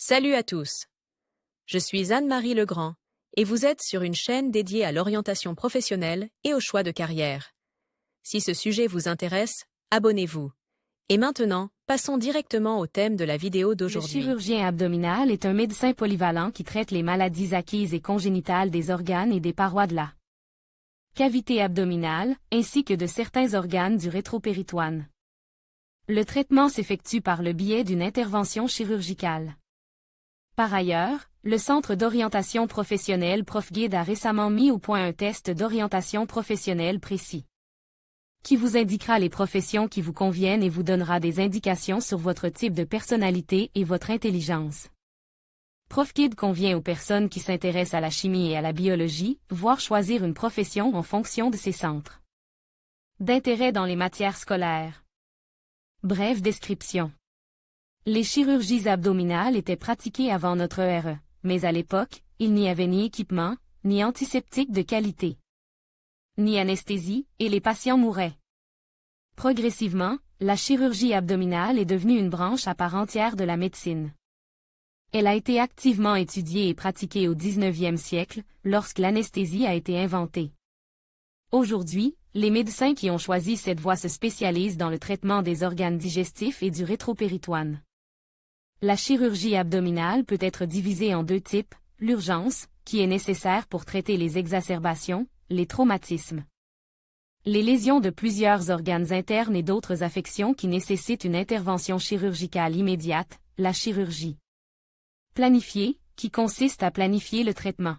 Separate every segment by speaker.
Speaker 1: Salut à tous. Je suis Anne-Marie Legrand et vous êtes sur une chaîne dédiée à l'orientation professionnelle et au choix de carrière. Si ce sujet vous intéresse, abonnez-vous. Et maintenant, passons directement au thème de la vidéo
Speaker 2: Le
Speaker 1: d'aujourd'hui.
Speaker 2: chirurgien abdominal est un médecin polyvalent qui traite les maladies acquises et congénitales des organes et des parois de la cavité abdominale, ainsi que de certains organes du rétropéritoine. Le traitement s'effectue par le biais d'une intervention chirurgicale. Par ailleurs, le Centre d'orientation professionnelle ProfGuide a récemment mis au point un test d'orientation professionnelle précis, qui vous indiquera les professions qui vous conviennent et vous donnera des indications sur votre type de personnalité et votre intelligence. ProfGuide convient aux personnes qui s'intéressent à la chimie et à la biologie, voire choisir une profession en fonction de ces centres d'intérêt dans les matières scolaires. Brève description. Les chirurgies abdominales étaient pratiquées avant notre ère, mais à l'époque, il n'y avait ni équipement, ni antiseptique de qualité, ni anesthésie, et les patients mouraient. Progressivement, la chirurgie abdominale est devenue une branche à part entière de la médecine. Elle a été activement étudiée et pratiquée au XIXe siècle, lorsque l'anesthésie a été inventée. Aujourd'hui, les médecins qui ont choisi cette voie se spécialisent dans le traitement des organes digestifs et du rétropéritoine. La chirurgie abdominale peut être divisée en deux types, l'urgence, qui est nécessaire pour traiter les exacerbations, les traumatismes, les lésions de plusieurs organes internes et d'autres affections qui nécessitent une intervention chirurgicale immédiate, la chirurgie planifiée, qui consiste à planifier le traitement.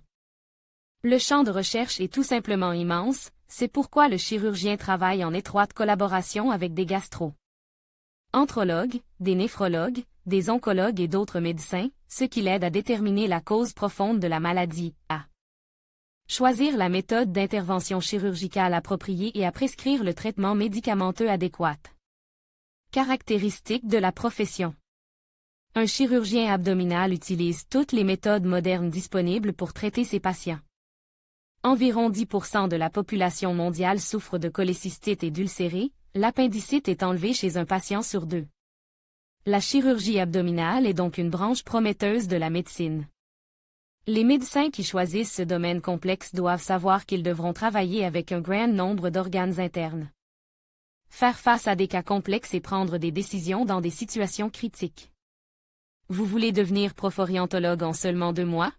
Speaker 2: Le champ de recherche est tout simplement immense, c'est pourquoi le chirurgien travaille en étroite collaboration avec des gastro-entérologues, des néphrologues, des oncologues et d'autres médecins, ce qui l'aide à déterminer la cause profonde de la maladie, à choisir la méthode d'intervention chirurgicale appropriée et à prescrire le traitement médicamenteux adéquat. Caractéristiques de la profession. Un chirurgien abdominal utilise toutes les méthodes modernes disponibles pour traiter ses patients. Environ 10% de la population mondiale souffre de cholécystite et d'ulcérés, l'appendicite est enlevé chez un patient sur 2. La chirurgie abdominale est donc une branche prometteuse de la médecine. Les médecins qui choisissent ce domaine complexe doivent savoir qu'ils devront travailler avec un grand nombre d'organes internes, faire face à des cas complexes et prendre des décisions dans des situations critiques. Vous voulez devenir prof-orientologue en seulement 2 mois?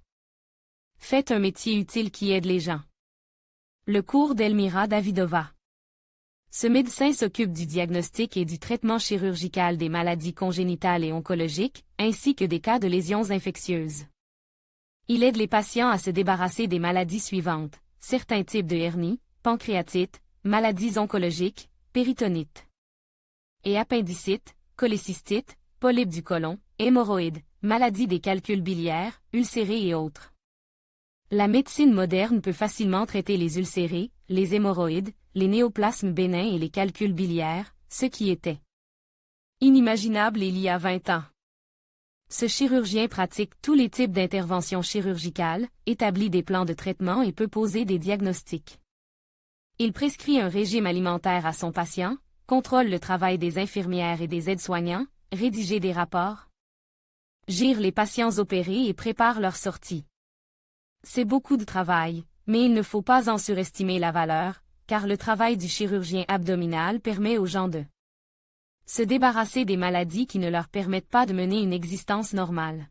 Speaker 2: Faites un métier utile qui aide les gens. Le cours d'Elmira Davidova. Ce médecin s'occupe du diagnostic et du traitement chirurgical des maladies congénitales et oncologiques, ainsi que des cas de lésions infectieuses. Il aide les patients à se débarrasser des maladies suivantes: certains types de hernie, pancréatite, maladies oncologiques, péritonite et appendicite, cholécystite, polype du côlon, hémorroïdes, maladies des calculs biliaires, ulcérés et autres. La médecine moderne peut facilement traiter les ulcérés, les hémorroïdes, les néoplasmes bénins et les calculs biliaires, ce qui était inimaginable il y a 20 ans. Ce chirurgien pratique tous les types d'interventions chirurgicales, établit des plans de traitement et peut poser des diagnostics. Il prescrit un régime alimentaire à son patient, contrôle le travail des infirmières et des aides-soignants, rédige des rapports, gère les patients opérés et prépare leur sortie. C'est beaucoup de travail, mais il ne faut pas en surestimer la valeur, car le travail du chirurgien abdominal permet aux gens de se débarrasser des maladies qui ne leur permettent pas de mener une existence normale.